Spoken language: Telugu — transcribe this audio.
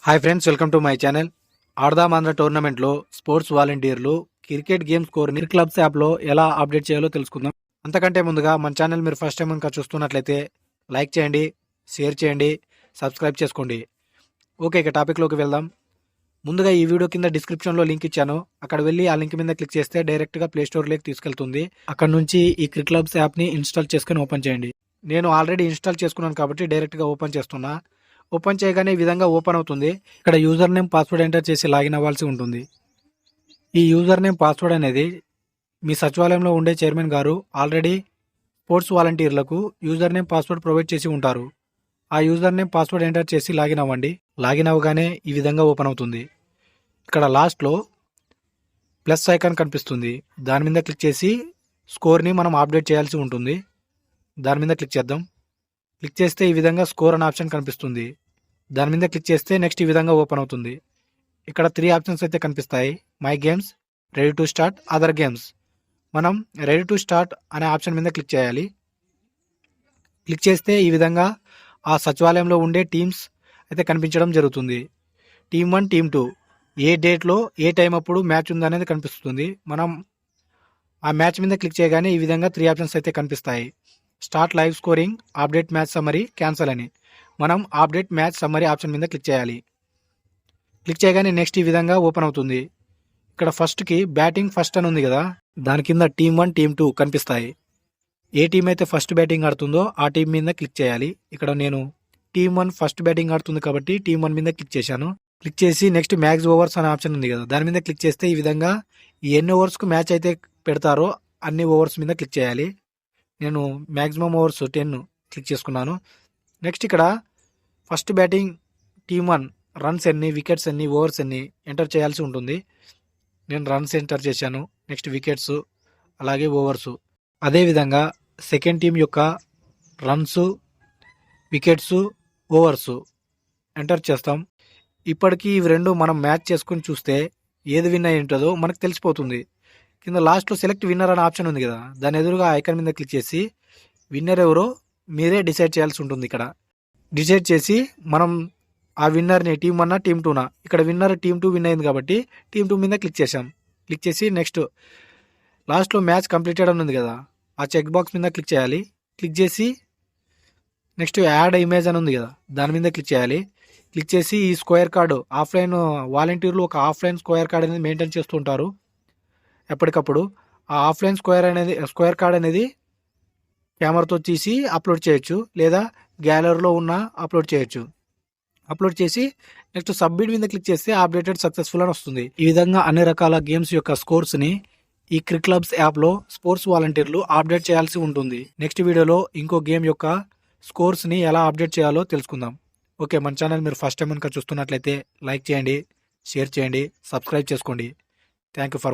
Hi friends, welcome to my channel. ఆడదాం ఆంధ్ర టోర్నమెంట్లో స్పోర్ట్స్ వాలంటీర్లు క్రికెట్ గేమ్ స్కోర్ని క్లబ్స్ యాప్లో ఎలా అప్డేట్ చేయాలో తెలుసుకుందాం. అంతకంటే ముందుగా మన ఛానల్ మీరు ఫస్ట్ టైం కనుక చూస్తున్నట్లయితే లైక్ చేయండి, షేర్ చేయండి, సబ్స్క్రైబ్ చేసుకోండి. ఓకే, ఇక టాపిక్లోకి వెళ్దాం. ముందుగా ఈ వీడియో కింద డిస్క్రిప్షన్లో లింక్ ఇచ్చాను. అక్కడ వెళ్ళి ఆ లింక్ మీద క్లిక్ చేస్తే డైరెక్ట్గా ప్లే స్టోర్లోకి తీసుకెళ్తుంది. అక్కడ నుంచి ఈ క్లబ్స్ యాప్ని ఇన్స్టాల్ చేసుకుని ఓపెన్ చేయండి. నేను ఆల్రెడీ ఇన్స్టాల్ చేసుకున్నాను కాబట్టి డైరెక్ట్గా ఓపెన్ చేస్తున్నా. ఓపెన్ చేయగానే ఈ విధంగా ఓపెన్ అవుతుంది. ఇక్కడ యూజర్ నేమ్ పాస్వర్డ్ ఎంటర్ చేసి లాగిన్ అవ్వాల్సి ఉంటుంది. ఈ యూజర్ నేమ్ పాస్వర్డ్ అనేది మీ సచివాలయంలో ఉండే చైర్మన్ గారు ఆల్రెడీ స్పోర్ట్స్ వాలంటీర్లకు యూజర్ నేమ్ పాస్వర్డ్ ప్రొవైడ్ చేసి ఉంటారు. ఆ యూజర్ నేమ్ పాస్వర్డ్ ఎంటర్ చేసి లాగిన్ అవ్వండి. లాగిన్ అవ్వగానే ఈ విధంగా ఓపెన్ అవుతుంది. ఇక్కడ లాస్ట్లో ప్లస్ ఐకాన్ కనిపిస్తుంది. దాని మీద క్లిక్ చేసి స్కోర్ని మనం అప్డేట్ చేయాల్సి ఉంటుంది. దాని మీద క్లిక్ చేద్దాం. క్లిక్ చేస్తే ఈ విధంగా స్కోర్ అనే ఆప్షన్ కనిపిస్తుంది. దాని మీద క్లిక్ చేస్తే నెక్స్ట్ ఈ విధంగా ఓపెన్ అవుతుంది. ఇక్కడ 3 ఆప్షన్స్ అయితే కనిపిస్తాయి: my games, ready to start, other games. మనం రెడీ టు స్టార్ట్ అనే ఆప్షన్ మీద క్లిక్ చేయాలి. క్లిక్ చేస్తే ఈ విధంగా ఆ సచివాలయంలో ఉండే టీమ్స్ అయితే కనిపించడం జరుగుతుంది. టీమ్ 1, టీమ్ 2 ఏ డేట్లో ఏ టైం అప్పుడు మ్యాచ్ ఉందనేది కనిపిస్తుంది. మనం ఆ మ్యాచ్ మీద క్లిక్ చేయగానే ఈ విధంగా 3 ఆప్షన్స్ అయితే కనిపిస్తాయి: start live scoring, update match summary, cancel అని. మనం అప్డేట్ మ్యాచ్ సమ్మరీ ఆప్షన్ మీద క్లిక్ చేయాలి. క్లిక్ చేయగానే నెక్స్ట్ ఈ విధంగా ఓపెన్ అవుతుంది. ఇక్కడ ఫస్ట్కి బ్యాటింగ్ ఫస్ట్ అని ఉంది కదా, దాని కింద టీమ్ 1, టీమ్ 2 కనిపిస్తాయి. ఏ టీం అయితే ఫస్ట్ బ్యాటింగ్ ఆడుతుందో ఆ టీం మీద క్లిక్ చేయాలి. ఇక్కడ నేను టీమ్ 1 ఫస్ట్ బ్యాటింగ్ ఆడుతుంది కాబట్టి టీమ్ 1 మీద క్లిక్ చేశాను. క్లిక్ చేసి నెక్స్ట్ మ్యాక్స్ ఓవర్స్ అనే ఆప్షన్ ఉంది కదా, దాని మీద క్లిక్ చేస్తే ఈ విధంగా ఎన్ని ఓవర్స్కు మ్యాచ్ అయితే పెడతారో అన్ని ఓవర్స్ మీద క్లిక్ చేయాలి. నేను మ్యాక్సిమం ఓవర్స్ 10 క్లిక్ చేసుకున్నాను. నెక్స్ట్ ఇక్కడ ఫస్ట్ బ్యాటింగ్ టీమ్ 1 రన్స్ ఎన్ని, వికెట్స్ ఎన్ని, ఓవర్స్ ఎన్ని ఎంటర్ చేయాల్సి ఉంటుంది. నేను రన్స్ ఎంటర్ చేశాను. నెక్స్ట్ వికెట్స్, అలాగే ఓవర్స్. అదేవిధంగా సెకండ్ టీం యొక్క రన్స్, వికెట్స్, ఓవర్స్ ఎంటర్ చేస్తాం. ఇప్పటికీ ఇవి రెండు మనం మ్యాచ్ చేసుకుని చూస్తే ఏది విన్ అయి ఉంటుందో మనకు తెలిసిపోతుంది. కింద లాస్ట్లో సెలెక్ట్ విన్నర్ అనే ఆప్షన్ ఉంది కదా, దాని ఎదురుగా ఐకాన్ మీద క్లిక్ చేసి విన్నర్ ఎవరో మీరే డిసైడ్ చేయాల్సి ఉంటుంది. ఇక్కడ డిసైడ్ చేసి మనం ఆ విన్నర్ని టీమ్ 1 టీమ్ 2 ఇక్కడ విన్నర్ టీమ్ 2 విన్ అయింది కాబట్టి టీమ్ 2 మీద క్లిక్ చేసాం. క్లిక్ చేసి నెక్స్ట్ లాస్ట్లో మ్యాచ్ కంప్లీటెడ్ అని ఉంది కదా, ఆ చెక్ బాక్స్ మీద క్లిక్ చేయాలి. క్లిక్ చేసి నెక్స్ట్ యాడ్ ఇమేజ్ అని ఉంది కదా, దాని మీద క్లిక్ చేయాలి. క్లిక్ చేసి ఈ స్క్వేర్ కార్డు ఆఫ్లైన్ వాలంటీర్లు ఒక ఆఫ్లైన్ స్క్వేర్ కార్డ్ అనేది మెయింటైన్ చేస్తుంటారు ఎప్పటికప్పుడు. ఆ ఆఫ్లైన్ స్క్వేర్ కార్డ్ అనేది కెమెరాతో తీసి అప్లోడ్ చేయొచ్చు, లేదా గ్యాలరీలో ఉన్న అప్లోడ్ చేయొచ్చు. అప్లోడ్ చేసి నెక్స్ట్ సబ్మిట్ మీద క్లిక్ చేస్తే అప్డేటెడ్ సక్సెస్ఫుల్ అని వస్తుంది. ఈ విధంగా అన్ని రకాల గేమ్స్ యొక్క స్కోర్స్ని ఈ క్లబ్స్ యాప్లో స్పోర్ట్స్ వాలంటీర్లు అప్డేట్ చేయాల్సి ఉంటుంది. నెక్స్ట్ వీడియోలో ఇంకో గేమ్ యొక్క స్కోర్స్ని ఎలా అప్డేట్ చేయాలో తెలుసుకుందాం. ఓకే, మన ఛానల్ మీరు ఫస్ట్ టైం కనుక చూస్తున్నట్లయితే లైక్ చేయండి, షేర్ చేయండి, సబ్స్క్రైబ్ చేసుకోండి. Thank you for watching.